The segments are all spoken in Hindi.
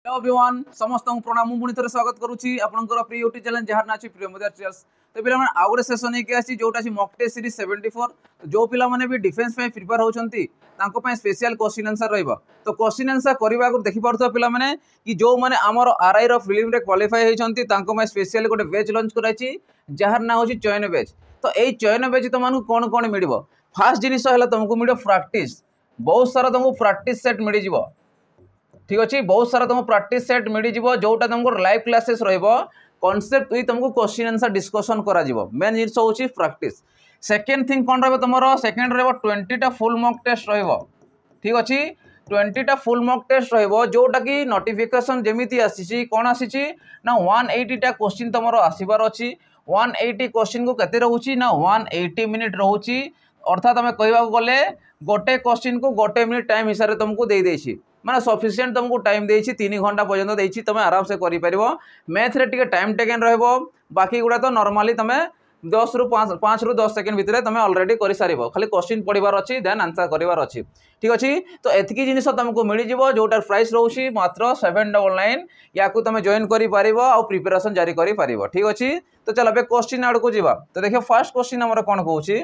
हेलो एवरीवन समस्त प्रणाम पुणी थे स्वागत करुच्ची आपंकर प्रिय यूट्यूब चैनल जहाँ ना प्रिय मोदी ट्यूटोरियल्स। तो पे आउ गोटे सेसन होगी जोटा मॉक टेस्ट सीरीज 74 जो पिलाने भी डिफेंस में प्रिपेयर होती स्पेशल क्वेश्चन आंसर रही। तो क्वेश्चन आंसर करने को देखिपे पिलाने कि जो मैंने आमर आरआई रिलिम क्वालिफाई होती स्पेशल गोटे बैच लॉन्च कराई जार ना हूँ चयन बैच। तो यही चयन बैच तुमको कौन कौन मिल फास्ट जिनस तुमको मिल प्राक्टिस बहुत सारा तुमको प्राक्टिस सेट मिल जाव। ठीक अच्छे बहुत सारा तुमको प्राक्टिस सेट मिल जाव जोटा तुमको लाइव क्लासेस कॉन्सेप्ट भी तुमको क्वेश्चन आंसर डिस्कशन करा मेन जिन हूँ प्राक्टिस। सेकेंड थिंग कौन रम सेकेंड रा फुल मॉक टेस्ट ठीक अच्छे 20टा फुल मॉक टेस्ट जोटा कि नोटिफिकेशन जमी आसी कौन आसी ना 180टा क्वेश्चन तुम आसबार अच्छी 180 क्वेश्चन को केते रोचे ना 180 मिनिट रोचे अर्थात आम कहवा गले गोटे क्वेश्चन को गोटे मिनिट टाइम हिसाब से तुमको दे देछि माने सफिशिएंट तुमको टाइम देछि 3 घंटा पर्यंत देछि तुम आराम से करि परिबो। मैथ रे टिके टाइम टेकन रहबो बाकी गुडा तो नॉर्मली तुम 5 रु 10 सेकंड भितर तुम ऑलरेडी कर सारिबो खाली क्वेश्चन पढ़िबार अछि देन आंसर करिवार अछि। ठीक अछि तो एतकी जिनिस तुमको मिल जिवो जोटार प्राइस रहउछि मात्र 799 याकू तुम जॉइन करि परिबो आ प्रिपरेशन जारी करि परिबो। ठीक अछि तो चल बे क्वेश्चन आड़ को जिवा। तो देखियो फर्स्ट क्वेश्चन हमर कोन कहउछि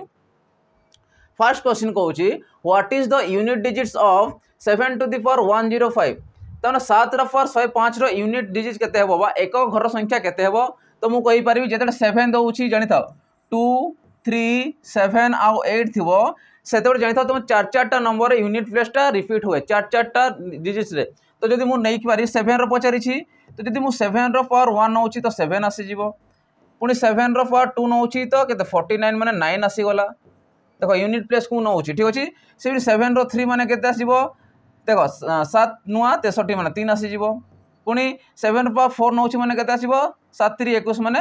फर्स्ट क्वेश्चन कहउछि what is the unit digits of 7 to the power 105 तने 7 रा पावर 105 रो यूनिट डिजिट केते हेबो बा एक घर संख्या केते हेबो तो मु कहि परिबी जेते 7 दउछि जानि थाओ 2 3 7 आ 8 थिबो सेते जानि थाओ तुम चार चारटा नंबर यूनिट प्लेस टा रिपीट हुए चार चारटा डिजिट्स रे। तो जदि मु नै पारि 7 रो पचारि छी तो जदि मु 7 रो पावर 1 नउछि तो 7 आसी जिवो पुनी 7 रो पावर 2 नउछि तो केते 49 माने 9 आसी गला देखो यूनिट प्लेस को नउछि। ठीक अछि से 7 रो 3 माने केते आसीबो देखो 7 नुआ 63 माने 3 आसीजिवो पुणी 7 पावर 4 नउछि माने केते आसीबो 7 3 21 माने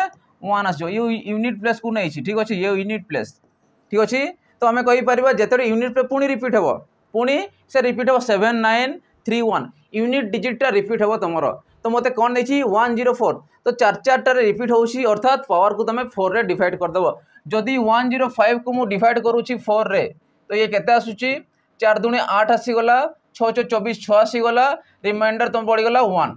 1 आसीजो ये यूनिट प्लेस को नैछि। ठीक अछि ये यूनिट प्लेस ठीक अछि तो आमे कहि परिबा जेते यूनिट प्लेस पुणी रिपीट हेबो पुणी से रिपीट हेबो 7 9 3 1 यूनिट डिजिट टा रिपीट हेबो तमरो। तो मते कोन नैछि 104 तो चार चारटा रे रिपीट होउछि अर्थात पावर को तमे 4 रे डिवाइड कर देबो। जदि 105 को मु डिवाइड करूछि 4 रे तो ये केते आसुछि 4 दूनी 8 आसी गला 6 6 24 6 आसी गला रिमाइंडर तुम बढ़ी गला 1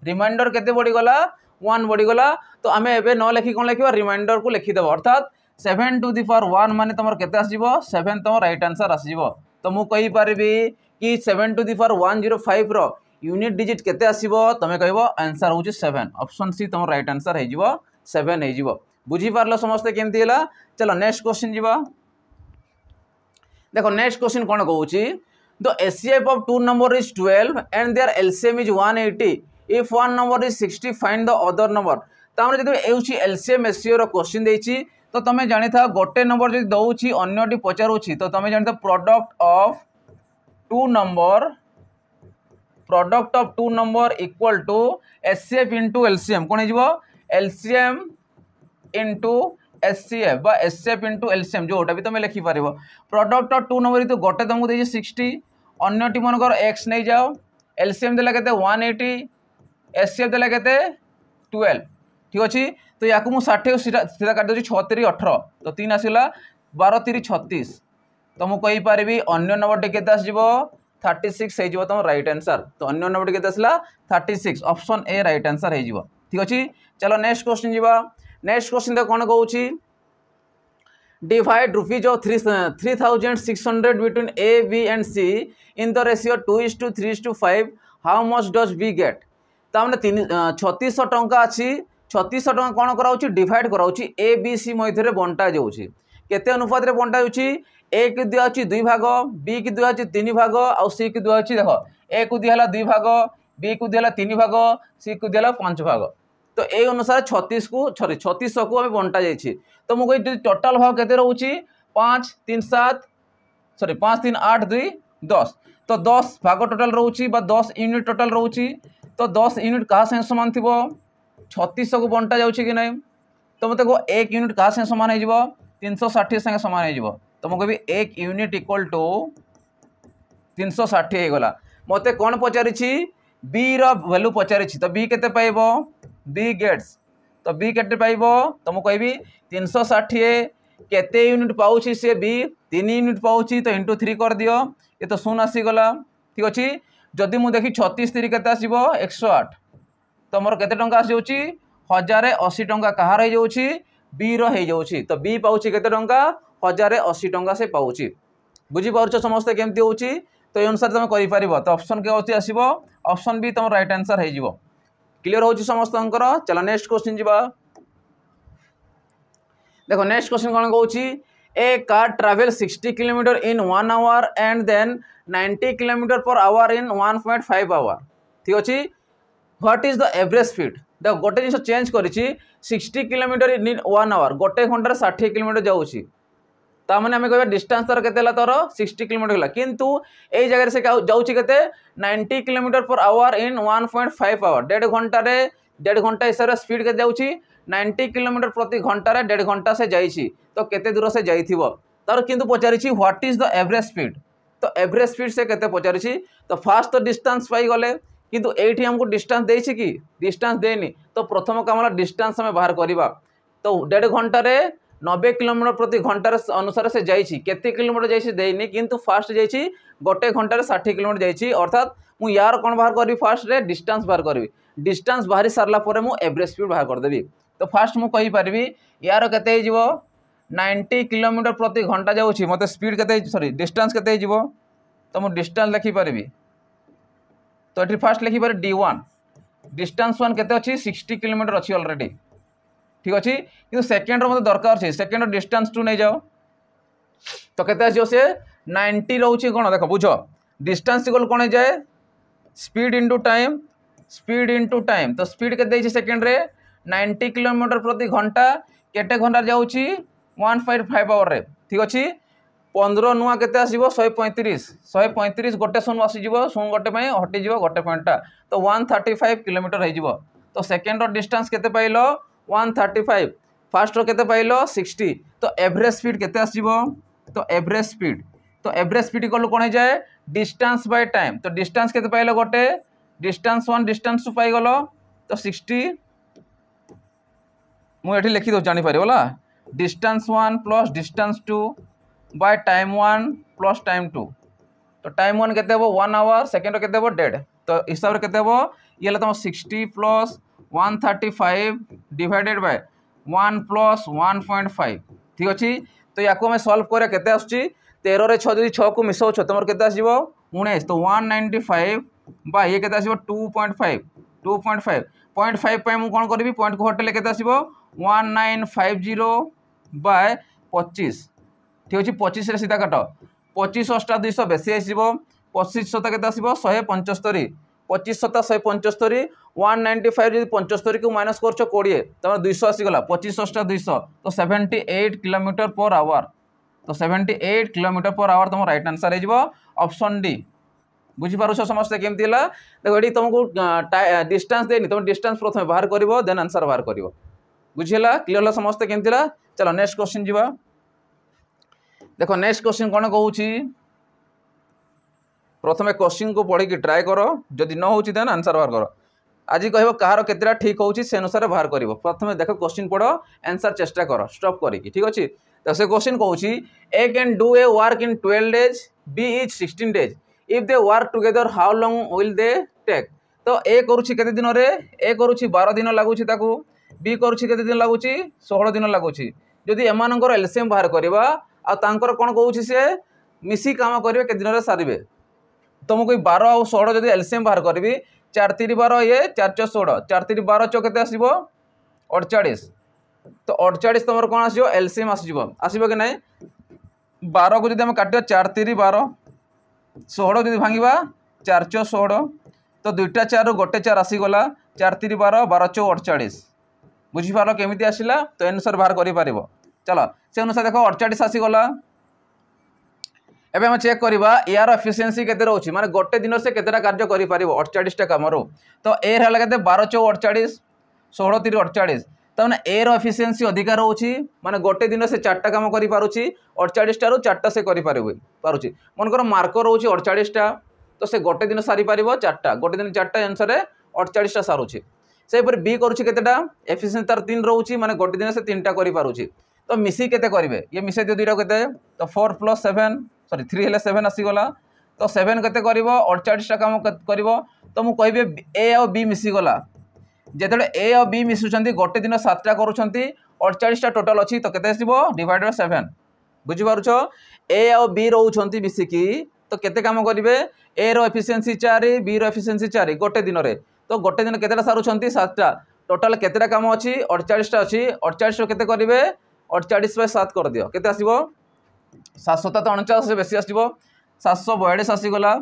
रिमाइंडर केते बढ़ी गला 1 बढ़ी गला। तो आमे एबे न लिखि कोन लिखिबा रिमाइंडर को लिखि देबो अर्थात 7 to the power 1 माने तमर केते आसीबो 7 तमर राइट आंसर आसीबो। तो मु कहि पारिबी कि 7 to the power 105 रो यूनिट डिजिट केते आसीबो तमे कहबो आंसर होची 7 ऑप्शन सी तमर राइट आंसर हे जिवो 7 हे जिवो। बुझी पारलो समस्त केमती हला। चलो नेक्स्ट क्वेश्चन जिवो देखो नेक्स्ट क्वेश्चन कोन कहउची the SCF of two number is 12 and their LCM is 180 if one number is 60 find the other number। तामरे जदि एउची LCM SCF रो क्वेश्चन देछि तो तमे जानि था गोटे नंबर जदि दउची अन्यटी पचारुची तो तमे जानि था product of two number equal to SCF into LCM कोन हिजबो LCM into SCF बा SCF into LCM जोटा भी तमे लिखि पारिबो। प्रोडक्ट ऑफ टू नंबर तो गोटे तुमको देछि 60 अन्यटी मनकर x नहीं जाओ LCM देला केते 180 SCF देला केते 12। ठीक अछि तो याकू मु 60 सीधा काट दोछि 6 3 18 तो 3 आसिला 12 3 36 तो मु कहि पारिबी अन्य नंबर टे केते आसीबो 36 हे जिवो तम राइट आंसर। तो अन्य नंबर टे केते आसला 36 ऑप्शन ए राइट आंसर हे जिवो। ठीक अछि चलो नेक्स्ट क्वेश्चन जिवो। नेक्स्ट क्वेश्चन दे कोन कहउछि divide rupees of 3600 between A, B and C in the ratio 2:3:5 how much does B get। तामने 3600 टंका अछि 3600 टंका कोन कराउछि डिवाइड कराउछि A B C मध्य रे बंटा जाउछि केते अनुपात रे बंटा जाउछि A के दिया अछि 2 भाग B के दिया अछि 3 भाग और C के दिया अछि देखो A को दिया हला 2 भाग B को दिया हला 3 भाग C को दिया हला 5 भाग। तो ए अनुसार 3600 को हमें बंटा जाइछि। तो मु कहि टोटल भाग केते रहउछि 5 3 8 2 10 तो 10 भाग टोटल रहउछि बा 10 यूनिट टोटल रहउछि। तो 10 यूनिट कहा संगे समान थिबो 3600 को बंटा जाउछि कि नै तो मते को 1 यूनिट कहा संगे समान हे जिवो 360 संगे समान हे जिवो। तो मु कहबी 1 यूनिट इक्वल टू 360 हे गला। मते कोन पचारिछि B रो वैल्यू पचारिछि तो B केते पाइबो B गेट्स तो B केते पाइबो तो मु कहबी 360 केते यूनिट पाउछि से B 3 यूनिट पाउछि तो इंटू 3 कर दियो ये तो 0 आसी गला। ठीक अछि जदि मु देखी 36 3 केते आसीबो 108 तो मोर केते टंका आसी जाउची 1080 टंका कहार हो जाउची बी रो हो जाउची तो बी पाउची केते टंका 1080 टंका से पाउची बुझी पारछ समस्त केमती होउची तो ए अनुसार तुम करि परिबो तो ऑप्शन के होची आसीबो ऑप्शन बी तुम राइट आंसर हे जिवो क्लियर होउची समस्त अंकर चला नेक्स्ट क्वेश्चन जिबा देखो नेक्स्ट क्वेश्चन कोन कहउची a car travel 60 kilometre in 1 hour and then 90 kilometre per hour in 1.5 hour ठीक अछि what is the average speed देखो गोटे जिस चेंज करिछि 60 किलोमीटर इन 1 आवर गोटे घंटा 60 किलोमीटर जाउछि तामने आम कह डिस्टेंस तार के तोर 60 किलोमीटर है किंतु यही जगह से जाऊँगी के 90 kilometre per hour in 1.5 our 1.5 घंटा हिसाब से स्पीड के जाऊँगी 90 किलोमीटर प्रति घंटा 1.5 घंटा से जाइए तो केते दूर से जाइथिबो तार किंतु पचारि what is the average speed तो एवरेज स्पीड से केते पचारि तो फास्ट तो डिस्टेंस पाई गले किंतु एठी हमको डिस्टेंस देछि कि डिस्टेंस देनी तो प्रथम काम डिस्टेंस हमें बाहर करवा तो 1.5 घंटा 90 किलोमीटर प्रति घंटार अनुसार से जाइए केते किलोमीटर जाइए देनी किंतु फास्ट जाइए गोटे घंटे 60 किलोमीटर जाइए अर्थात मु यार कौन बाहर करी फास्ट रे डिस्टेंस बाहर करी डिस्टेंस बाहरी सारला परे मु एवरेज स्पीड बाहर करदेवी तो फास्ट मु कहि परिबी यार केते हिजबो 90 किलोमीटर प्रति घंटा जाउछि मते स्पीड केते सॉरी डिस्टेंस केते हिजबो तो मु डिस्टेंस लिखि परिबी तो एठी फास्ट लिखि पारे d1 डिस्टेंस 1 केते अछि 60 किलोमीटर अछि ऑलरेडी ठीक अच्छे कि सेकेंड मतलब दरकार है सेकेंड डिस्टेंस टू नहीं जाओ तो केते आसी से 90 रोचे कौन देख बुझ डिस्टेंस इक्वल कौन जाए स्पीड इनटू टाइम तो स्पीड के सेकेंड रे 90 किलोमीटर प्रति घंटा केटे घंटा जाऊँगी 1.5 आवर रे ठीक अच्छे 15 नुआ केते आसीबो 135 गोटे शून्य आसीजिवो शून्य गोटे हटिଯିवो गोटे पॉइंटा तो 135 किलोमीटर हो तो सेकेंड डिस्टेंस केते पाइलो 135 फास्ट रो केते पाइलो 60 तो एवरेज स्पीड केते आसीबो तो एवरेज स्पीड को कोन जाए डिस्टेंस बाय टाइम तो डिस्टेंस केते पाइलो गोटे डिस्टेंस 1 डिस्टेंस 2 पाई गलो तो 60 मु एठी लिखि दो जानि पारिबोला distance 1 plus distance 2 by time 1 plus time 2 तो टाइम 1 केते हो 1 आवर सेकेंड केते हो 1.5 तो हिसाब रे केते हो ये तुम 60 प्लस 135 डिवाइडेड बाय 1 प्लस 1.5 ठीक अच्छे तो या आम सल्व करें केते आसुची 13 रे 6 6 को मिसाउछ तुम केते आसीबो 19 तो 195 बा ये केते आसीबो 2.5 0.5 पे मु कोन करबी पॉइंट को हटेले केते आसीबो 1950 बाय 25 ठीक अच्छे 25 रे सीधा काट 25 अष्टा 200 बेसी आसीबो 25 शता केते आसीबो 175 25 शता 175 195 जब 75 को माइनस कर 20 तो 200 आसीगला 25 अष्टा 200 तो 78 किलोमीटर पर आवर तो 78 किलोमीटर पर आवर तुम राइट आंसर हो ऑप्शन डी बुझीपार समस्त केमती है देखो ये तुमको डिस्टेंस देनी तुम डिस्टेंस प्रथम बाहर कर देन आंसर बाहर कर बुझीला क्लियर है समस्त केमती है चलो नेक्स्ट क्वेश्चन जीवा देखो नेक्स्ट क्वेश्चन कौन कहूँ प्रथम क्वेश्चन को पढ़ी ट्राए कर जदि न हो देन आंसर बाहर कर आज कह कहार केतेटा ठीक होची से अनुसार बाहर कर प्रथम देख क्वेश्चन पढ़ आंसर चेष्टा कर स्टॉप करी ठीक अच्छे तो से क्वेश्चन कहूँ A can do a work in 12 days B is 16 days if they work together how long will they take तो ए करुच्ची केते दिन रे ए करुच्ची 12 दिन लगुची ताकू बी करुच्ची केते दिन लगुची 16 दिन लगुची जदि एमानकर एलसीएम बाहर करबा आ तांकर कोन कहूची से मिसी काम करिवे के दिन रे सारिबे तुमको 12 और 16 जदि एलसीएम बाहर करबी 4 3 12 ये 4 4 16 4 3 12 चौ केते आसीबो 48 तो 48 तुम कौन आसो एलसीएम आसो कि नहीं 12 को जब हम काट 4 3 12 16 जब भांगा 4 4 16 तो 2टा 4 गोटे 4 आसीगला 4 3 12 12 चौ 48 बुझीपार केमी आसला तो अनुसार बाहर कर चलो से अनुसार देख 48 आसीगला एबे हम चेक करवा यार एफिशिएंसी केते रहउछि माने गोटे दिन से केतेटा कार्य करि परिबो 48 टा काम रो तो ए रहला केते 12 चौ 48 16 3 48 तो माने ए रो एफिशिएंसी अधिकार रहउछि माने गोटे दिन से 4टा काम करि पारुछि 48 टारो 4टा से करि पारुछि मनकर मार्कर रहउछि 48 टा तो से गोटे दिन सारी पारिबो 4टा गोटे दिन 4टा आंसर 48 टा सारुछि से पर बी करूछि केतेटा एफिशिएंसी तार 3 रहउछि माने गोटे दिन से 3टा करि पारुछि तो मिसी केते करिवे ये मिसे दियो दुइटा केते तो 4 + 7 सॉरी 3 हेले 7 आसीगला तो 7 केते करिवो 48 काम करिवो तो मु कहबे ए और बी मिसी गला जेतले ए और बी मिसुचंती गोटे दिन 7टा करूछंती 48टा टोटल अछि तो केते आसीबो डिवाइड बाय 7 बुझी पारुछो ए और बी रहउछंती मिसिकी तो केते काम करिवे ए रो एफिशिएंसी 4 बी रो एफिशिएंसी 4 गोटे दिन रे तो गोटे दिन केतेटा सारुछंती 7टा टोटल केतेटा काम अछि 48टा अछि 48 रो केते करिवे 48 बाय 7 कर दियो केते आसीबो 749 से बेसी आसीबो 742 आसी गला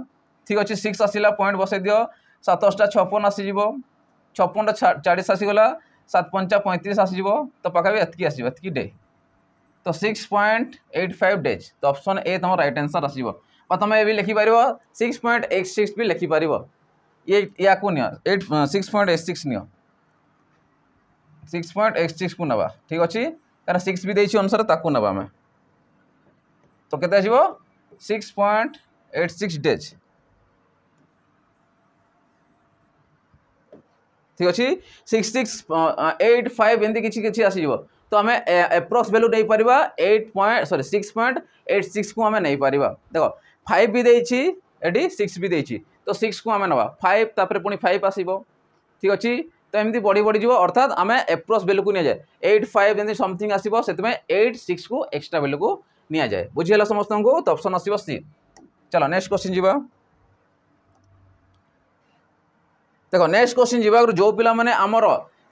ठीक अछि 6 आसीला पॉइंट बसे दियो 7 56 आसी जीवो 56 40 आसी गला 7 5 35 आसी जीवो तो पाखा भी एतकी आसीबो एतकी डे तो 6.85 डेज तो ऑप्शन ए तुम राइट आंसर आसीबो और तुम ये भी लिखि पारिबो 6.86 भी लिखि पारिबो ये या को नियो 6.86 नियो 6.86 को नबा ठीक अछि कारण 6 भी देछि अनुसार ताकू नबा में तो केते आसीबो 6.86 डेज ठीक अच्छे 6685 एमती किसी किसी आसीज तो आम एप्रोक्स वैल्यू नहीं पार 6.86 को आम नहीं पार देख 5 भी देती 6 भी देती तो 6 को आम ना 5 तापर पुणी 5 आसो ठीक अच्छे तो एमती बढ़ी बढ़ी जीव अर्थात आम एप्रोक्स वैल्यू को निजाए 85 एमती समथिंग आसो से 86 को एक्सट्रा वैल्यू को नि जाए बुझीगला समस्त को तो ऑप्शन आसो सी चलो नेक्स्ट क्वेश्चन जीवा देखो नेक्स्ट क्वेश्चन जीवा जो पिला माने आमर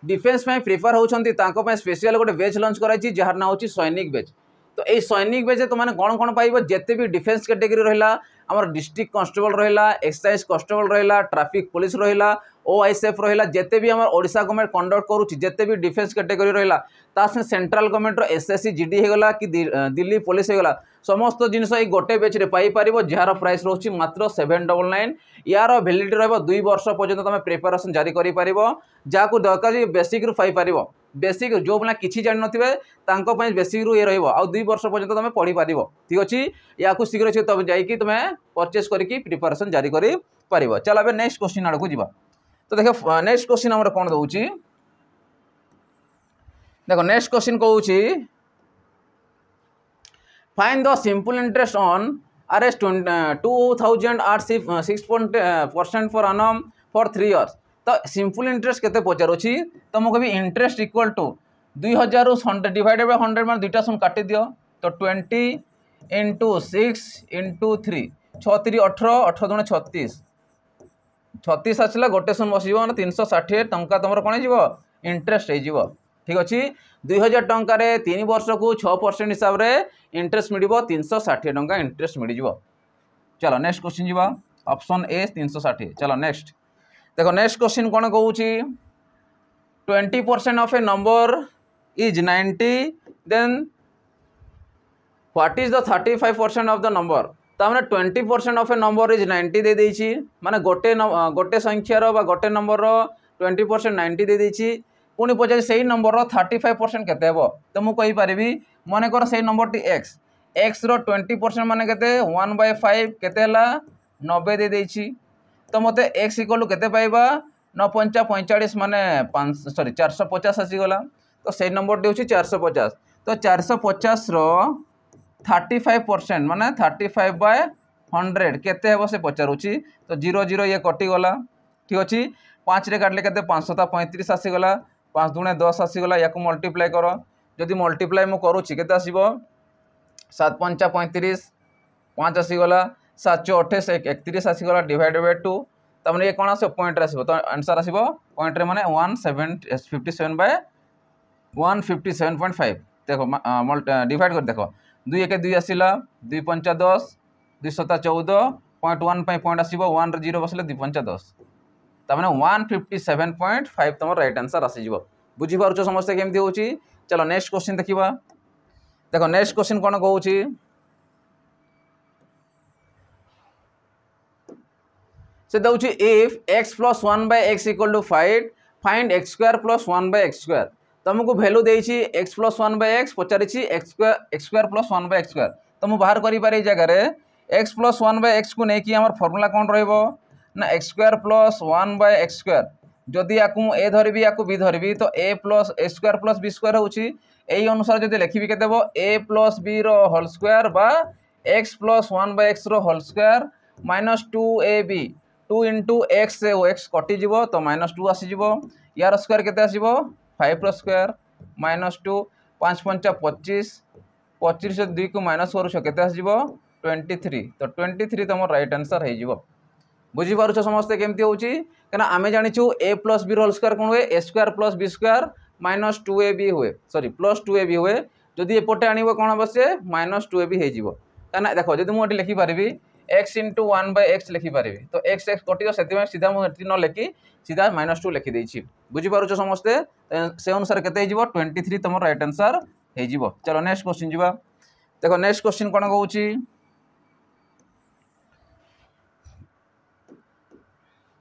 डिफेन्स प्रिपेयर होती स्पेशल गोटे बेच लंच कराई जार ना हूँ सैनिक बेच तो ये सैनिक बेच तुम मैंने कौन कौन पाइब जिते भी डिफेन्स कैटेगरी रहा आमर डिस्ट्रिक्ट कांस्टेबल रहा एक्साइज कांस्टेबल रहा ट्रैफिक पुलिस रहा OISF रहा जिते भी आम ओडिशा गवर्नमेंट कंडक्ट करुच्ची जिते भी डिफेन्स कैटेगरी रहा तासे सेंट्रल गवर्नमेंट SSC GD होगला कि दिल्ली पुलिस होगला समस्त जिनस ये गोटे बेच पाइपर जार प्राइस रोचे मात्र 799 यार वैलिडिटी रहा 2 वर्ष पर्यंत तुम प्रिपरेशन जारी कर जहाँ दरकार बेसिक रु पाइपर बेसिक जो पिला किसी जान नथिबे बेसिक रु ये रहिबो आ 2 वर्ष पर्यंत तुम पढ़ी पारिबो ठीक अछि या को शीघ्र छी तब जाई कि तुम परचेस करके प्रिपरेशन जारी करि पारिबो चल अब नेक्स्ट क्वेश्चन आड़ को जीवा तो देखो नेक्स्ट क्वेश्चन हमर कोन दउची देखो नेक्स्ट क्वेश्चन कहूची find the simple interest on RS 2000 at 6% per annum for 3 years तो सिंपल इंटरेस्ट केते पचारुची तो मु कभी interest equal to 2000 100 divided by 100 मान दुईटा सुन काटी दियो तो 20 into 6 into 3 6 3 18 18 दुणे 36 36 आसला गोटे सुन बसिबो ना 360 टंका तुमर कोन जीवो इंटरेस्ट हे जीवो ठीक अछि 2000 टंका रे 3 वर्ष को 6% हिसाब रे इंटरेस्ट मिलिबो 360 टंका इंटरेस्ट मिल जीवो चलो नेक्स्ट क्वेश्चन जीवा ऑप्शन ए 360 चलो नेक्स्ट देखो नेक्स्ट क्वेश्चन कौन कहूँ 20% of a number is 90 then what is the 35% of the number तो मैंने 20% ऑफ ए नंबर इज 90 दे देछि माने गोटे संख्यार बा गोटे नंबर 20% 90 दे देछि पुणी पचार से नंबर 35% केते हेबो तो मु कहि परिबी मने कर से नंबर टी x रो 20% माने केते 1/5 केते हला 90 दे देछि तो मते x इक्वल टू केते पाइबा 9 5 45 माने 450 आसी गला तो से नंबर टी होछि 450 तो 450 रो 35% माने 35/100 केते हेबो से पचारुछि तो 0 0 ये कटि गला ठीक अछि 5 रे काटले केते 535 आसी गला 5 दुणे 10 आसी गला याको मल्टीप्लाई करो जदि मल्टीप्लाई मु करूछि केते आसीबो 7 5 35 5 आसी गला 7 28 31 आसी गला डिवाइडेड बाय 2 तमने ये कोन आसे पॉइंट रे आसीबो तो आंसर आसीबो पॉइंट रे माने 157.5 देखो डिवाइड कर देखो 2 1 2 आसीला 2 5 10 2 7 14.1 पॉइंट आसीबो 1 रे 0 बसले 2 5 10 तमने 157.5 तुम राइट आंसर आसी बुझी पारुछ समस्त केमती होची चलो नेक्स्ट क्वेश्चन देखिबा देखो नेक्स्ट क्वेश्चन कोन कहूची से दउची if x + 1/x = 5 find x square + 1/x square तुमको वैल्यू देइची x + 1/x पचारिची x स्क्वायर + 1/x स्क्वायर तो मु बाहर करि पारे जगह रे x + 1/x को नै कि हमर फार्मूला कोन रहइबो ना x स्क्वायर + 1/x स्क्वायर जदि याकू ए धरबी याकू बी धरबी तो a + a square + b square होची एई अनुसार जदि लिखिबी केते देबो a + b रो होल स्क्वायर बा x + 1/x रो whole square -2ab 2 into x x कटिज तो -2 आसीज यार स्क्वायर केते आसीबो 5 रो स्क्वायर -2 5 5 25 25 2 को माइनस करूछ केते आसीबो 23 तो 23 तुम राइट आंसर हो जिवो बुझी पारुछ समस्ते केमती होउची कना आमे जानिछु a plus b whole square कोन हुए a square plus b square -2ab हुए सॉरी +2ab हुए जदि एपटे आनिबो कोन हबो से -2ab हे जिवो कना देखो जदि मु एटी लिखि परिबी x * 1/x लिखि परिबी तो x x कटियो सेति में सीधा मु एटी न लिखि सीधा -2 लिखि देछि बुझी पारुछ समस्ते से अनुसार केते हे जिवो 23 तुम राइट आंसर हे जिवो चलो नेक्स्ट क्वेश्चन जिबा देखो नेक्स्ट क्वेश्चन कोन कहउची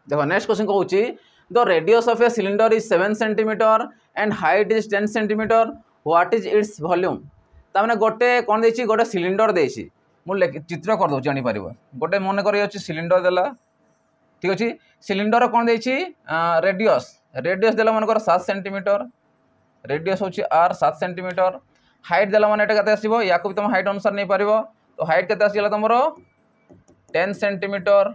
देखो नेक्स्ट क्वेश्चन कहउची the radius of a cylinder is 7 centimetre and height is 10 centimetre what is its volume तामने गोटे कोन देछि गोटे सिलिंडर देछि मु चित्र कर दउ जानि परिबो गोटे मन करी अछि सिलिंडर देला ठीक अछि सिलिंडर कोन देछि रेडियस रेडियस देला मन कर 7 सेंटीमीटर रेडियस होछि r 7 सेंटीमीटर हाइट देला मन एटा कते आसीबो याको तुम हाइट अनुसार नै परिबो तो हाइट कते आसीला तमरो 10 सेंटीमीटर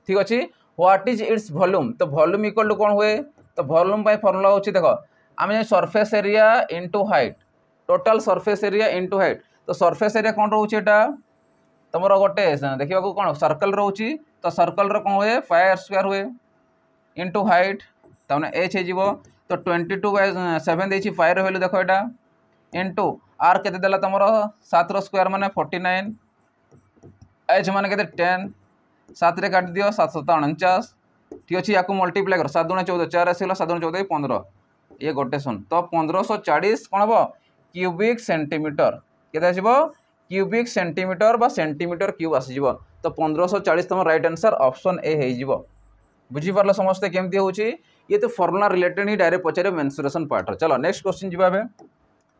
ठीक अछि व्हाट इज इट्स वॉल्यूम तो वॉल्यूम इक्वल टू कोन हुए तो वॉल्यूम बाय फार्मूला होछि देखो आमे surface area into height total surface area into height तो सरफेस एरिया कोन रहउछि एटा तमरो गोटे देखिबा को कोन सर्कल रहउछि तो सर्कल रो कोन हुए पाई r स्क्वायर हुए इनटू हाइट तमने h हे जिवो तो 22/7 देछि पाई रो वैल्यू देखो एटा इनटू r केते देला तमरो 7 रो स्क्वायर माने 49 h माने केते 10 7 रे काट दियो 7 7 49 ठीक अछि याकू मल्टीप्लाई कर 7 * 14 4 आसीला 7 * 14 15 ये गोटे सुन तो 1540 कोन हबो क्यूबिक सेंटीमीटर केते आसीबो क्यूबिक सेंटीमीटर बा सेंटीमीटर क्यूब आसीबो तो 1540 तुम राइट आंसर ऑप्शन ए हे जिवो बुझी परलो समस्ते केमती होउची ये तो फार्मूला रिलेटेड ही डायरेक्ट पचारे मेंसुरेशन पार्ट चलो नेक्स्ट क्वेश्चन जिबा बे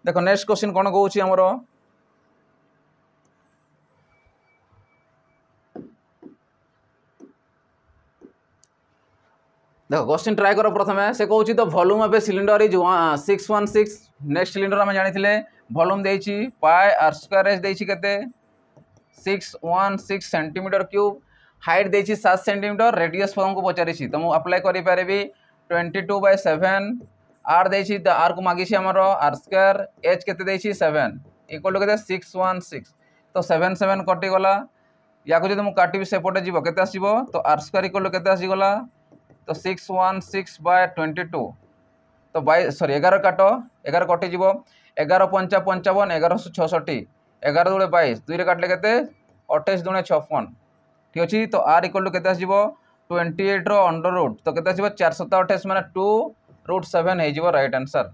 देखो नेक्स्ट क्वेश्चन कोन कहउची हमरो देखो क्वेश्चन ट्राई करो प्रथमे से कहउची तो volume of a cylinder is 616 next cylinder हम जानिथिले वॉल्यूम देछि पाई r स्क्वायर h देछि केते 616 सेंटीमीटर क्यूब हाइट देछि 7 सेंटीमीटर रेडियस हमको पचारिछि तो मु अप्लाई करि पारेबी 22/7 r देछि तो r को मागिछि हमरो r स्क्वायर h केते देछि 7 इक्वल टू केते 616 तो 7 7 कटि गला याको जदि मु काटिबी सेपटे जीवो केते आसीबो तो r स्क्वायर इक्वल टू केते आसी गला तो 616/22 तो 11 काटो 11 कटि जीवो 11 5 55 11 66 11 दूले 22 2 रे काटले केते 28 दूने 56 ठीक अछि तो r इक्वल टू केते आसीबो 28 रो अंडर रूट तो केते आसीबो 428 माने 2√7 हे जीवो राइट आंसर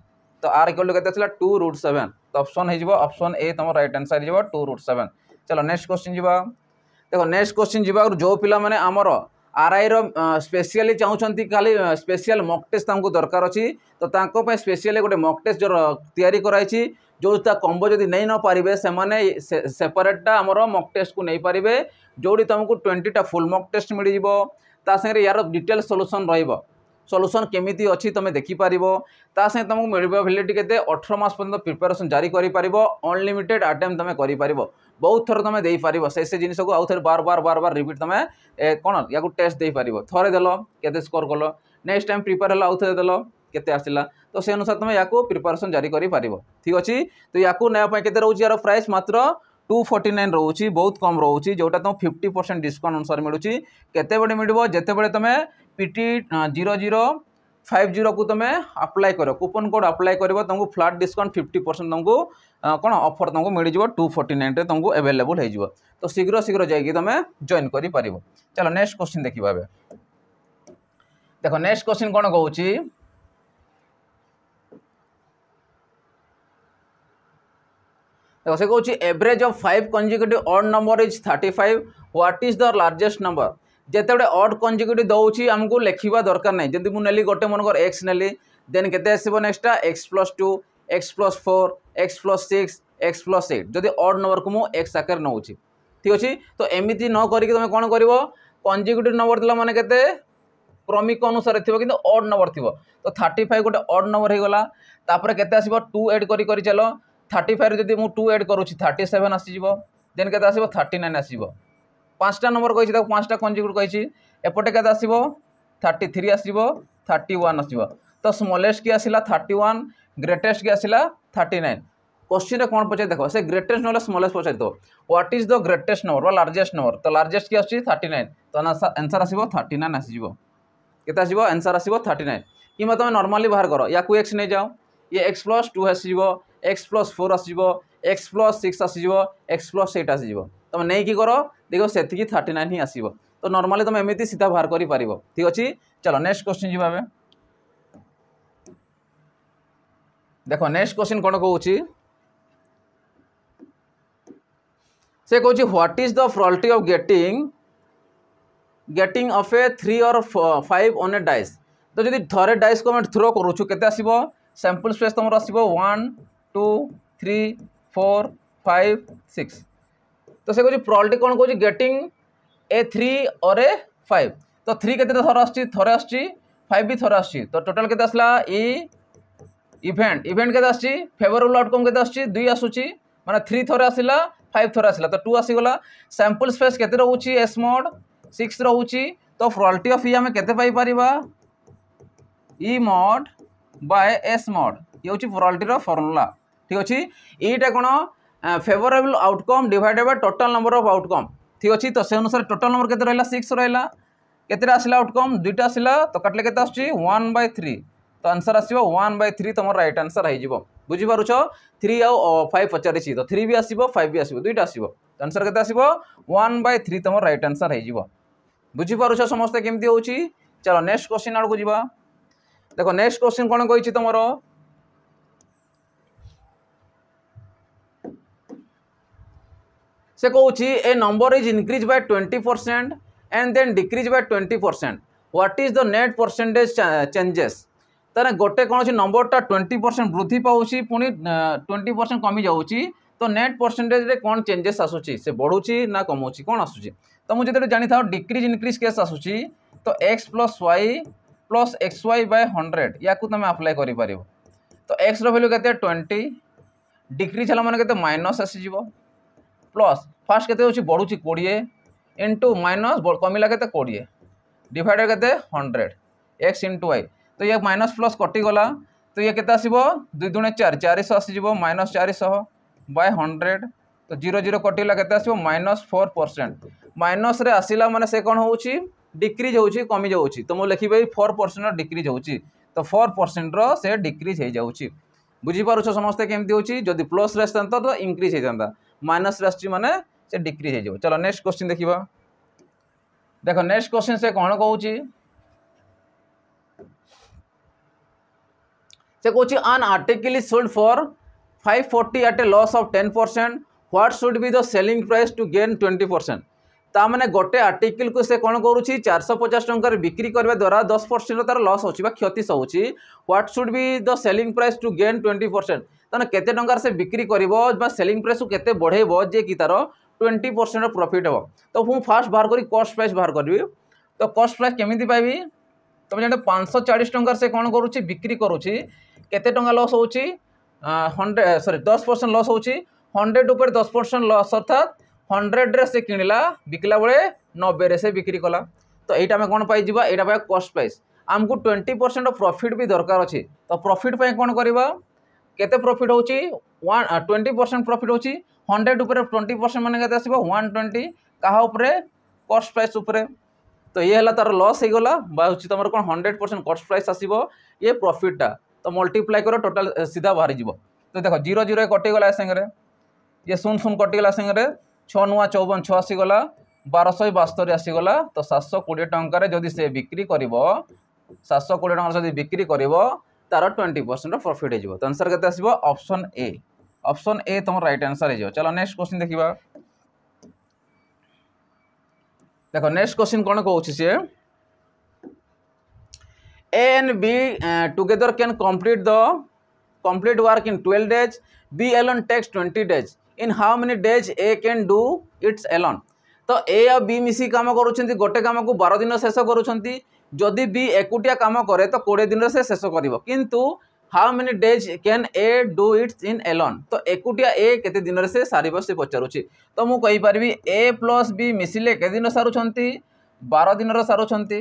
तो r इक्वल टू केते आसीला 2√7 तो ऑप्शन हे जीवो ऑप्शन ए तम राइट आंसर हे जीवो 2√7 चलो नेक्स्ट क्वेश्चन जीवा देखो नेक्स्ट क्वेश्चन जीवा जो पिला माने हमरो आरआई रो स्पेशली चाहउछंती खाली स्पेशल मॉक टेस्ट हमको दरकार अछि तो तांको पे स्पेशली गोटे मॉक टेस्ट जो तयारी कराई छी जो ता कॉम्बो जदी नै न पारिबे से माने सेपरेटटा हमरो मॉक टेस्ट को नै पारिबे जोडी तुमको 20 टा फुल मॉक टेस्ट मिली जिवो ता संगे यार डिटेल सॉल्यूशन रहइबो सॉल्यूशन केमिति अछि तमे देखि पारिबो ता संगे तुमको मिलबो वैलिडिटी केते 18 मास पर्यंत प्रिपरेशन जारी करि पारिबो अनलिमिटेड अटेम्प्ट तमे करि पारिबो बहुत थर तमे देई पारिबो से जिनिस को आउ थर बार बार रिपीट तमे कोन याकू टेस्ट देई पारिबो थरे देलो केते स्कोर कोलो नेक्स्ट टाइम प्रिपेयर हला आउ थरे देलो केते आसिला तो से अनुसार तमे याकू प्रिपरेशन जारी करि पारिबो ठीक अछि तो याकू नया पय केते रहउची यार प्राइस मात्र 249 रहउची बहुत कम रहउची जोटा तुम 50% डिस्काउंट अनुसार मिलुची केते बडे मिलबो जेते बडे तमे PT 0050 को तमे अप्लाई करो कूपन कोड अप्लाई करबो तुमको फ्लैट डिस्काउंट 50% तुमको कोन ऑफर तुमको मिल जिवो 249 रे तुमको अवेलेबल हे जिवो तो शीघ्र शीघ्र जाई तमे जॉइन करि पारिबो चलो नेक्स्ट क्वेश्चन देखिबा बे देखो नेक्स्ट क्वेश्चन कोन कहउची देखो से कहउची average of 5 consecutive odd number is 35 what is the largest number जेते बडे ऑड कंसेक्यूटिव दउची हमको लेखिबा दरकार नै जदी मु नेली गोटे मनकर x नेली देन केते आसीबो next x + 2 x + 4 x + 6 x + 8 जदी ऑड नंबर को मु x आकर नउची ठीक अछि तो एमिति न करी कि तमे कोन करिवो कंसेक्यूटिव नंबर दिला माने केते क्रमिक अनुसार थिबो किंतु ऑड नंबर थिबो तो 35 गोटे ऑड नंबर हे गला तापर केते आसीबो 2 ऐड करी चलो 35 रे जदी मु 2 ऐड करूची 37 आसी जिवो देन केते आसीबो 39 आसीबो पाँचटा नंबर कही पाँचटा कंजुगेट कही एपटे के आसो 33 आसो 31 आसो तो स्मॉलेस्ट की आसला 31 ग्रेटेस्ट की आसला 39 क्वेश्चन कौन पचार देख से ग्रेटेस्ट ना स्मॉलेस्ट पचार दो what is the greatest number largest number तो लार्जेस्ट की आसी 39 तो आंसर आसो 39 आसीज के आंसर आसो 39 कि तुम नॉर्मली बाहर कर या एक्स नहीं जाओ ये x plus 2 आसीज x plus 4 आसीज x plus 6 आसीज x plus 8 आसीज तुम नहीं कि कर देख से 39 ही आसो तो नॉर्मली तुम एमती सीधा बाहर कर ठीक अच्छे। चलो नेक्स्ट क्वेश्चन जी देख नेक्स्ट क्वेश्चन कौन कहूँ से कहूँ what is the probability of getting of a 3 और 5 ऑन ए डाइस तो जब थरे डाइस को मैं थ्रो करूँ के आसो सैंपल स्पेस तुम आसो 1 2 3 4 5 6 तो से कहूँ प्रोबेबिलिटी कौन कहूँ गेटिंग ए 3 और ए 5 तो 3 के थर आसरे आस 5 भी थर आस तो टोटाल के आसला इवेंट इवेंट के आसी फेवरेबल आउटकम के आसूँ 2 आसूँ माने 3 थर आसला 5 थर आसला तो 2 आसीगला सैंपल स्पेस के रोचे एस मोड 6 रोचे तो प्रोबेबिलिटी ऑफ ई आम केते पाई परिबा E mod by S mod ये हूँ प्रोबेबिलिटी फॉर्मूला ठीक अच्छे यहीटा कौन favourable outcome divided by total number of outcome ठीक अच्छे तो से अनुसार टोटल नंबर केते रहिला 6 रहिला केते आसला आउटकम 2टा आसला तो काटले केते आछी 1/3 तो आंसर आसो 1/3 तुम राइट आंसर हो बुझीपार 3 आउ 5 पचारि तो 3 भी आसो 5 भी आसो 2टा आसो तो आंसर केते आसो 1/3 तुम राइट आंसर हो बुझीपार समस्ते केमती हो। चलो नेक्स्ट क्वेश्चन आड़ को जीवा देखो नेक्स्ट क्वेश्चन कौन कही तुम से कहूँ a number is increase by 20% and then decrease by 20% what is the net percentage changes ताने गोटे कौन नंबरटा 20% वृद्धि पाऊँच पुणी 20% कमी जाऊँगी तो नेट परसेंटेज रे कौन चेंजेस आसूची से बढ़ुची ना कमाऊँगी कौन आसूची तो मुझे जो जानी था डिक्रीज इनक्रीज केस आसूची तो x plus y plus x y by 100 या तुम अप्लाई कर तो x रो वैल्यू के 20 डिक्रीज है मैंने के माइनस आसीज प्लस फास्ट के बढ़ुची 20 इंटू माइनस कमिला के 20 डिवाइडेड के 100 x इंटू वाई तो ये माइनस प्लस कटिगला तो ये के आसो 2 दूने 4 400 आसीज माइनस 400 बाय 100 तो 0 0 कटिगला के आसो -4% माइनस रे आसिला माने से कौन हो डिक्रीज हो कमी जाऊँगी तो मुझे लिखे 4% डिक्रीज हो तो 4% रो से डिक्रीज हो जाऊँगी बुझीपार समस्ते केमती होची जदि प्लस रे आसता तो इंक्रीज होता माइनस रे आसी माने से डिक्रीज हो। चलो नेक्स्ट क्वेश्चन देखिबा देखो नेक्स्ट क्वेश्चन से कौन कहूँ से कहूँ an article is sold for 540 at a loss of 10% what should be the selling price to gain 20% ता मैंने गोटे आर्टिकल को से कौन करुँची 450 टंकार बिक्री करने द्वारा 10% तार लॉस होची बा क्षति होची what should be the selling price to gain 20% ताने केते टंकार से बिक्री करिवो बा सेलिंग प्राइस को केते बढ़ेबो जे कि तार 20% प्रॉफिट हो तो मु फास्ट बाहर करी कॉस्ट प्राइस बाहर करबी तो कॉस्ट प्राइस केमिति पाइबी तुम जाने 540 टंकार से कौन करुँची बिक्री करुँची केते टंका लॉस होची 10% लॉस होची 100 ऊपर 10% लॉस अर्थात 100 रे से किणला बिकला बेले 90 रे से बिक्री कला तो यहाँ आम कौन पाई यहाँ पाई कॉस्ट प्राइस आमको 20% प्रॉफिट भी दरकार अच्छे तो प्रॉफिट पे कौन करवा केते प्रॉफिट होची 20% प्रॉफिट होची 100 ऊपर 20% माने केते आसीबो 120 कहा ऊपर कॉस्ट प्राइस ऊपर तो ये है तार लॉस हो गला बाउची तुम कौन 100% कॉस्ट प्राइस आसीबो ये प्रॉफिटटा तो मल्टीप्लाई करो टोटल सीधा बाहरी जीवो तो देखो 0 0 कटिगला संगे ये 0 0 कटिगला संगे 6 नुआ 54 6 आसीगला 1272 आसीगला तो 720 टंकार जदि से बिक्री कर 720 टंकार जदि बिक्री कर तार 20% प्रॉफिट हो तो आंसर केते आसीबो ऑप्शन ए तुम राइट आंसर हो। चलो नेक्स्ट क्वेश्चन देखिबा देखो नेक्स्ट क्वेश्चन कौन कहूँ सी A and B together can complete work in 12 days. B alone takes 20 days. In how many days A can do its alone? तो A और B मिसी काम करुँच गोटे काम को 12 दिन शेष करुँच जदि B एकुटिया काम करे तो 20 दिन से शेष कर किंतु how many days can A do its in alone. तो एकुटिया ए केते दिन से सारिब से पचारुछि। तो मु कहि परबी ए प्लस बी मिसिले के दिन सारुछंती 12 दिन सारुछंती।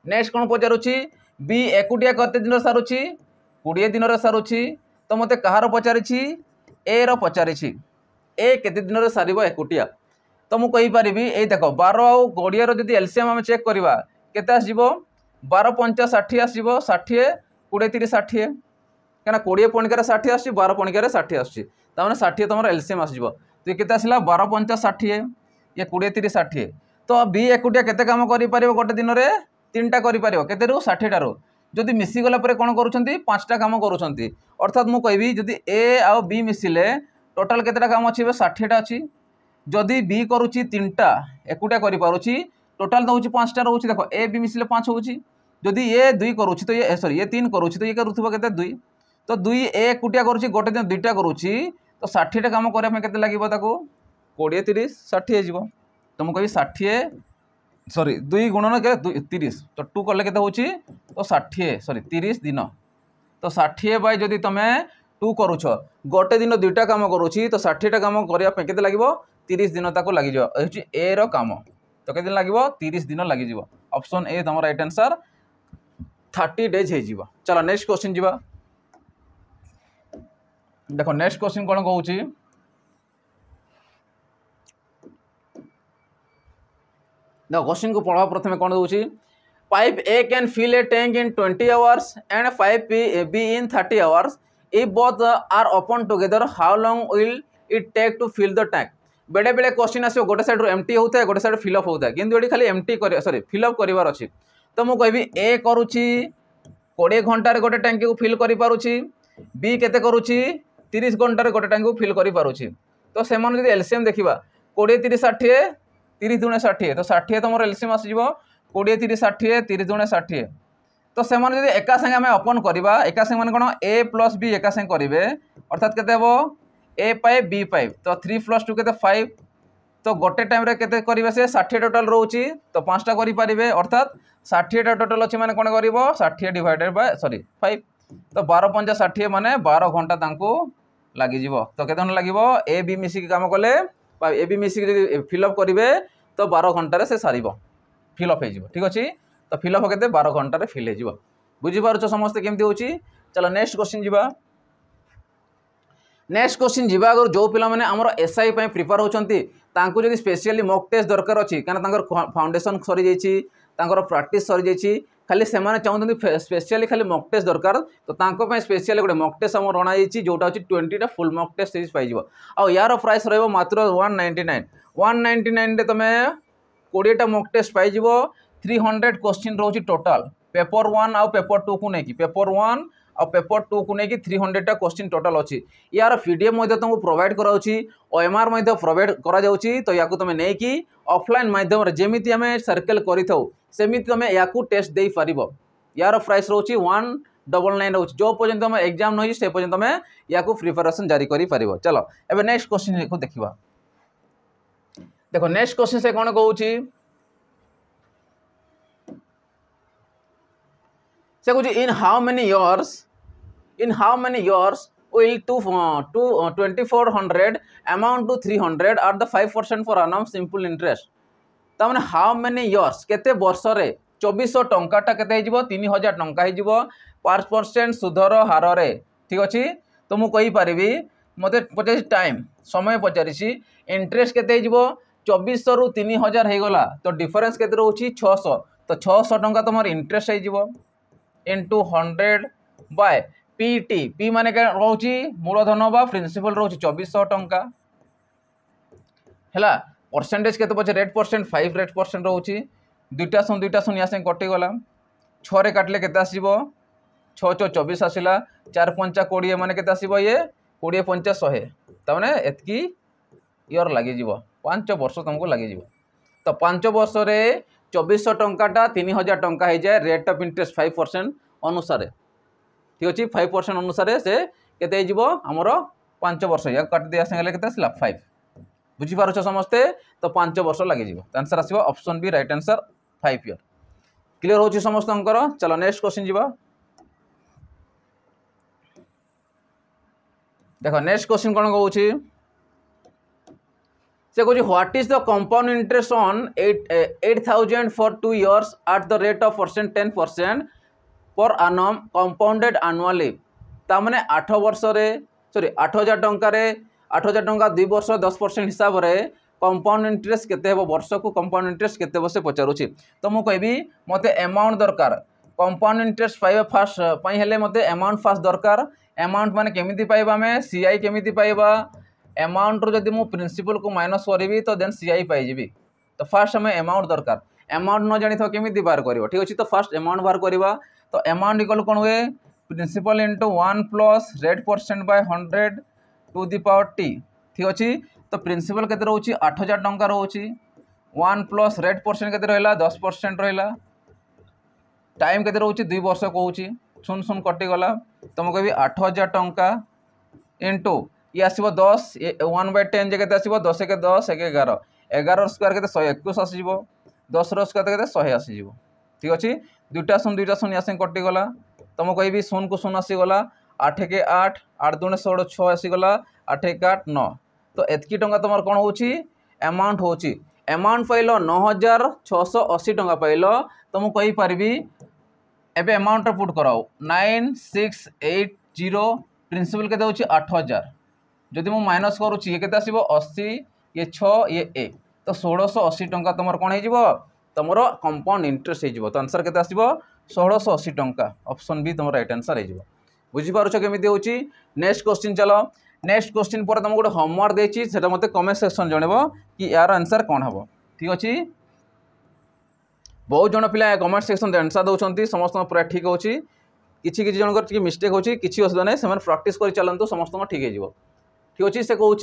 नेक्स्ट कोन पचारुछि बी एकुटिया केते दिन सारुछि 20 दिन सारुछि। तो मते कहार पचारिछि ए रो पचारिछि ए केते दिन सारिबो एकुटिया। तो मु कहि परबी ए देखो 12 और 20 रो जदी एलसीएम हम चेक करबा केते आसीबो 12 5 60 आसीबो 60 20 30 60 कहना 20 पणिकार 60 आसी 12 पणिकार 60 आसी ताने 60 तुम एलसीएम आसीबो। तो केते आसिला 12 5 60 ये 20 30 60। तो बी एकुटिया केते काम करि परिबो गोटे दिन रे 3टा करि परिबो केते रु 60 टा रु। जदि मिसी गला परे कोन करूछंती 5टा काम करूछंती। अर्थात मु कहबी जदि ए आ बी मिसिले टोटल केतेटा काम अछि 60 टा अछि। जदि बी करूछि 3टा एकुटिया करि पारुछि टोटल दउछि 5टा रहउछि। देखो ए बी मिसिले 5 होउछि। जदि ए 2 करूछि तो ये सॉरी ये 3 करूछि तो ये करूथबो केते 2। तो 2 ए एकुटिया करूछि गोटे दिन 2टा करूछि तो 60 टा काम करे में केते लागिबो ताको 20 30 60 हे जिवो। तो मु कहबी 60 सॉरी 2 गुणन के 30 तो 2 करले केते होउछि तो 60 सॉरी 30 दिन। तो 60 बाय जदि तमे 2 करूछ गोटे दिन 2टा काम करूछि तो 60 टा काम करिया पे केते लागिबो 30 दिन ताको लागि जिवो। एछि ए रो काम तो केते दिन लागिबो 30 दिन लागि जिवो। ऑप्शन ए तमरा राइट आंसर 30 डेज हे जिवो। चलो नेक्स्ट क्वेश्चन जिवो। देखो नेक्स्ट क्वेश्चन कोन कहउछि देखो क्वेश्चन को पढ़ा प्रथमे कोन दउछि pipe A can fill a tank in 20 hours and pipe B in 30 hours if both are open together how long will it take to fill the tank. बेले बेले क्वेश्चन आसो गोटे साइड रो एम्प्टी होता है गोटे साइड फिल अप होता है किंतु एडी खाली एम्प्टी कर सॉरी फिल अप करिवार अछि। तो मु कहबी ए करूछि 20 घंटा रे गोटे टैंक को फिल करि पारुछि बी केते करूछि 30 घंटा रे गोटे टैंक को फिल करि पारुछि। तो सेमान जदि एलसीएम देखिबा 20 30 60 30 दुणे 60 तो 60 तमर एलसीएम आसीबो 20 30 60 30 दुणे 60। तो सेमान जदि एका संगे हमें ओपन करबा एका संगे माने कोन ए प्लस बी एका संगे करिवे अर्थात केते हेबो ए पाइप बी पाइप तो 3 + 2 केते 5। तो गोटे टाइम रे केते करिवे से 60 टोटल रहउची तो 5टा करि परिबे अर्थात 60 टा टोटल अछि माने कोन करिवो 60 डिवाइडेड बाय सॉरी 5। तो 12 5 60 माने 12 घंटा तांको लागि जिवो। तो केतन लागिवो ए बी मिसी के काम कले ए बी मिसी के जदि फिल अप करिवे तो 12 घंटा रे से सारिबो फिल अप हे जिवो। ठीक अछि तो फिल अप केते 12 घंटा रे फिल हे जिवो। बुझि पारुछ समस्त केमति होची। चलो नेक्स्ट क्वेश्चन जिबा। नेक्स्ट क्वेश्चन जीवा अगर जो पिला माने हमर एसआई पय प्रिपेयर होचंती तांको जदि स्पेशली मॉक टेस्ट दरकार अछि कारण तांकर फाउंडेशन सरी जाईची तांकर प्रैक्टिस सरी जाईची खाली से माने चाहउतंती स्पेशली खाली मॉक टेस्ट दरकार तो तांको पय स्पेशली गोटे मॉक टेस्ट हमर रना जाईची जोटा अछि 20 टा फुल मॉक टेस्ट सीरीज पाई जिवो। आ यार प्राइस रहबो मात्र 199 रे तमे 20 टा मॉक टेस्ट पाई जिवो 300 क्वेश्चन रहउची टोटल पेपर 1 आ पेपर 2 को नेकी पेपर 1 और पेपर 2 को नेकी 300 टा क्वेश्चन टोटल अछि। यार पीडीएफ मध्ये तुमको प्रोवाइड कराउछि ओएमआर मध्ये प्रोवाइड करा जाउछि तो याकू तुम नेकी ऑफलाइन माध्यम रे जेमिति हमें सर्कल करिथौ सेमिति तुम याकू टेस्ट देई परिबो। यार प्राइस रहउछि 199 रहउछि जो पर्यंत हम एग्जाम नहि से पर्यंत हमें याकू प्रिपरेशन जारी करि परिबो। चलो एबे नेक्स्ट क्वेश्चन को देखिबा। देखो नेक्स्ट क्वेश्चन से कोन कहउछि से कुछ in how many years will 2400 amount to 300 at the 5% per annum simple interest। तामने how many years केते वर्ष रे 2400 टंका टा केते हिजबो 3000 टंका हिजबो 5% सुधर हार रे। ठीक अछि तो मु कहि परिबी मते पचासी टाइम समय पचारिछि इंटरेस्ट केते हिजबो 2400 रु 3000 हे गला तो डिफरेंस केते रहउछि 600 तो 600 टंका तमर इंटरेस्ट हिजबो into 100 बाय पीटी पी माने के रहउची मूलधन बा प्रिंसिपल रहउची 2400 टंका हैला परसेंटेज केते पछे रेट परसेंट 5 रेट परसेंट रहउची दुईटा सुन यासे कटि गला 6 रे काटले केते आसीबो 6 6 24 आसिला 4 5 20 माने केते आसीबो ये 20 5 100 त माने एतकी ईयर लागि जिवो 5 वर्ष तुमको लागि जिवो। तो 5 वर्ष रे 2400 टंकाटा 3000 टंका हो जाए रेट ऑफ इंटरेस्ट 5% अनुसार। ठीक अच्छे 5% अनुसार से केते जिवो हमरो 5 वर्ष या काट दिया संगे केते आसला 5 बुझी पारुछ समस्ते तो 5 वर्ष लागि जिवो आंसर आसीबो option B right answer 5 year. Clear होची समस्त अंकर। चलो नेक्स्ट क्वेश्चन जिवो। देख नेक्स्ट क्वेश्चन कौन कहूँ से कहूँ what is the compound interest on 8,000 for 2 years at the rate of 10% पर annum compounded annually तामने 8 वर्ष रे सॉरी 8,000 टंका रे 8,000 टंका 2 वर्ष 10% हिसाब रे कंपाउंड इंटरेस्ट केते हेबो वर्ष को कंपाउंड इंटरेस्ट केते बसे पचारुछि तो मु कहबी मते अमाउंट दरकार कंपाउंड इंटरेस्ट पाइबा फास्ट पई हेले मते अमाउंट फास्ट दरकार अमाउंट माने केमिति पाइबा हमें सीआई केमिति पाइबा अमाउंट रो जदि मु प्रिंसिपल को माइनस करबी तो देन सीआई पाई जेबी तो फास्ट हमें अमाउंट दरकार अमाउंट न जानि तो केमिति बाहर करबो ठीक अछि तो फास्ट अमाउंट बाहर करबा तो अमाउंट इक्वल कोन हुए principal into 1 plus rate percent by 100 to the power t ठीक अच्छे तो प्रिंसिपल केते रोची 8,000 टंका रोची 1 प्लस रेट परसेंट केते रहला 10% रहला टाइम केते रोची 2 वर्ष कहूची सुन सुन कटि गला तो मैं कहबी 8,000 टंका इंटू ये आसीबो 10 1/10 जे केते आसीबो 10 के 10 1 11 11 स्क्वायर केते 121 आसीबो 10 रो स्क्वायर केते 100 आसीबो ठीक अच्छे दुईटा शून्य यासे कटि गला तो मैं कहबी शून्य को शून्य आसीगला 8 के 8 8 दूने 16 6 आसीगला 8 एक 8 9 तो एतकी टंका तुम कौन होची अमाउंट होची अमाउंट पाइल 9,680 टंका पाइल तो मुझे कही पारि एबे अमाउंट पुट कराओ 9,680 प्रिंसिपल केते होची 8,000 जदि मु माइनस करूची ये केते आसीबो 80 ये 6 ये 1 तो 1,680 टंका तुम कौन हो तुम कंपाउंड इंटरेस्ट हो तो आंसर केते आसीबो 1,680 टंका ऑप्शन बी तुम राइट आंसर हो बुझीपार केमी होची नेक्स्ट क्वेश्चन चलो नेक्स्ट क्वेश्चन पर तुमको गोटे होमवर्क देछि सेटा मते कमेंट सेक्शन जनइबो कि यार आंसर कौन हम ठीक अच्छे बहुत जन पिला कमेंट सेक्शन आंसर दौरान समस्त पूरा ठीक होची किछि किछि जनकर टिके मिस्टेक होची किछि असुविधा नै से प्रैक्टिस कर चलंतु समस्त ठीक हो ठीक अच्छे से कहूँ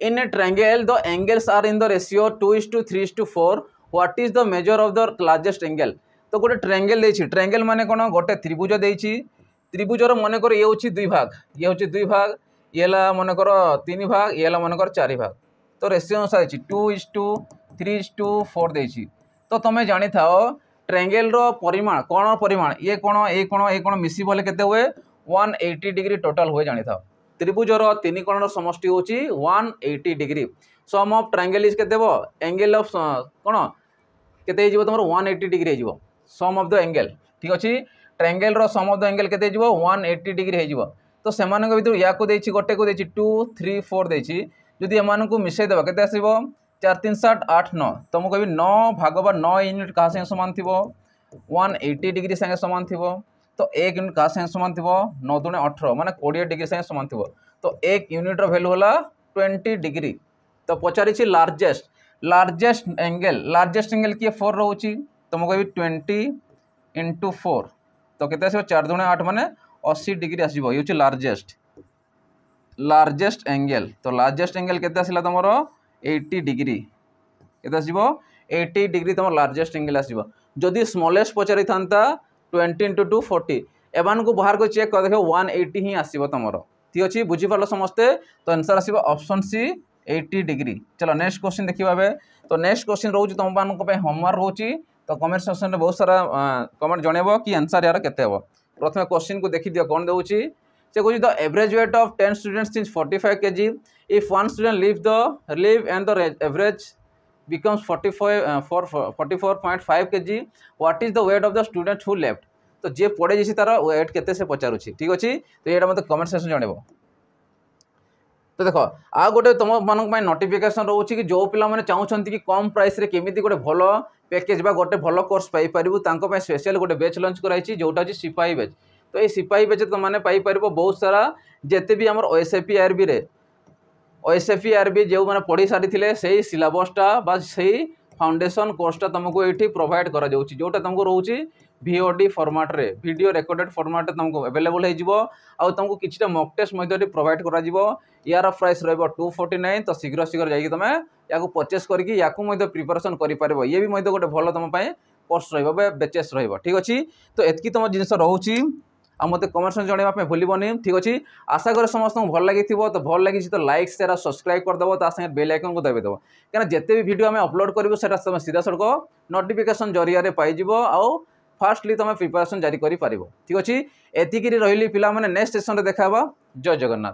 in a triangle the angles are in the ratio 2:3:4 what is the measure of the largest angle तो गोटे ट्रायंगल देछि ट्रायंगल माने कोन गोटे त्रिभुज देछि त्रिभुजर मनकर ये होची 2 भाग ये होची 2 भाग ये मनकर 3 भाग ये मनकर 4 भाग तो रेशियो अनुसार 2:3:4 देछि तो तुम जानी थाओ ट्रायंगल रो परिमाण कोण परिमाण ये कोण मिसी बोले केते हुए 180 डिग्री टोटल हुए जानी थाओ त्रिभुजर 3 कोणर समष्टि होची 180 degree sum of triangle is केते हो एंगल ऑफ कोण केते हिजो तुमर 180 डिग्री हिजो सम ऑफ द एंगल ठीक अछि ट्रायंगल रो सम ऑफ द एंगल केते हिजो 180 डिग्री हिजो तो सेमानक भीतर या को देछि गोटे को देछि 2 3 4 देछि जदि एमान को मिसै देबा केते आसीबो 4 3 7 8 9 तो मु कहबी 9 भाग 9 यूनिट का संगे समान थिबो 180 डिग्री संगे समान थिबो तो 1 यूनिट का संगे समान थिबो 9 दूने 18 माने 20 डिग्री संगे समान थिबो तो 1 यूनिट रो वैल्यू होला 20 डिग्री तो पचारि छि लार्जेस्ट एंगल किए 4 रहउछि तो मु कहबी 20 × 4 तो केते आसीबो 4 दूने 8 माने 80 डिग्री आसीबो ये लार्जेस्ट एंगल तो लार्जेस्ट एंगल केते आसिला तमरो 80 डिग्री केते आसीबो 80 डिग्री तमरो लार्जेस्ट एंगल आसीबो जदि स्मॉलेस्ट पचारि थांता 20 × 2 40 एमान को बाहर को चेक कर देखो 180 ही आसीबो तमरो ठीक अछि बुझी पालो समस्ते तो आंसर आसीबो ऑप्शन सी 80 डिग्री चलो नेक्स्ट क्वेश्चन देखिबा बे तो नेक्स्ट क्वेश्चन रहउछि तुम मान को पे होमवर्क रहउछि तो कमेंट सेक्शन रे बहुत सारा कमेंट जणेबो कि आंसर यार केते हेबो प्रथम क्वेश्चन को देखि दियो कोन देउछि से कहूँ the average weight of 10 students is 45 kg if one student live and the average becomes 44.5 kg what is the weight of the student who left तो जे पड़े जैसी तार वेट केते से पचारुछि ठीक अछि तो एटा मते कमेंट सेक्शन जणेबो तो देखो आ गोटे तुम मानक नोटिफिकेशन रोचे कि जो पिला माने चाहूछंती कि कम प्राइस रे केमिति गोटे भलो पैकेज बा गोटे भलो कोर्स पाई परिबु तांको पे स्पेशल गोटे बैच लॉन्च कराइछि जोटा अछि सिपाही बैच तो ये सिपाही बैच तुम माने पाई परिबो बहुत सारा जेते भी हमर ओएसएफई आरबी रे ओएसएफई आरबी जो माने पढ़ी सारी थिले सेही सिलेबसटा बा सेही फाउंडेशन कोर्सटा तुमको एठी प्रोवाइड करा जाउछि जोटा तुमको रहउछि VOD फॉर्मेट रे वीडियो रिकॉर्डेड फॉर्मेट तुमको अवेलेबल हो जिवो आ तुमको किछटा मॉक टेस्ट मध्ये प्रोवाइड करा जिवो यार प्राइस रहबो 249 तो शीघ्र शीघ्र जाई तुम याको परचेस करके याको मध्ये प्रिपरेशन करि परबो ये भी मध्ये गोटे भलो तुम पय कोर्स रहबो बैचेस रहबो ठीक अछि तो एतकी तुम जिंस रहउछि आ मते कमेंट में जणेबा पे भूलिबनी ठीक अछि आशा करे समस्त भल लागि थिबो तो भल लागि तो लाइक शेयर सब्सक्राइब कर दबो ता संगे बेल आइकन को दबे दबो कारण जते भी वीडियो हमें अपलोड करबो सेटा तुम सीधा सड़क नोटिफिकेशन जरिया रे पाई जिवो आ फास्टली तुम प्रिपरेशन जारी करि पारिबो ठीक अछि एतिकी रहिली पिला माने नेक्स्ट सेशन रे देखाबा जय जगन्नाथ।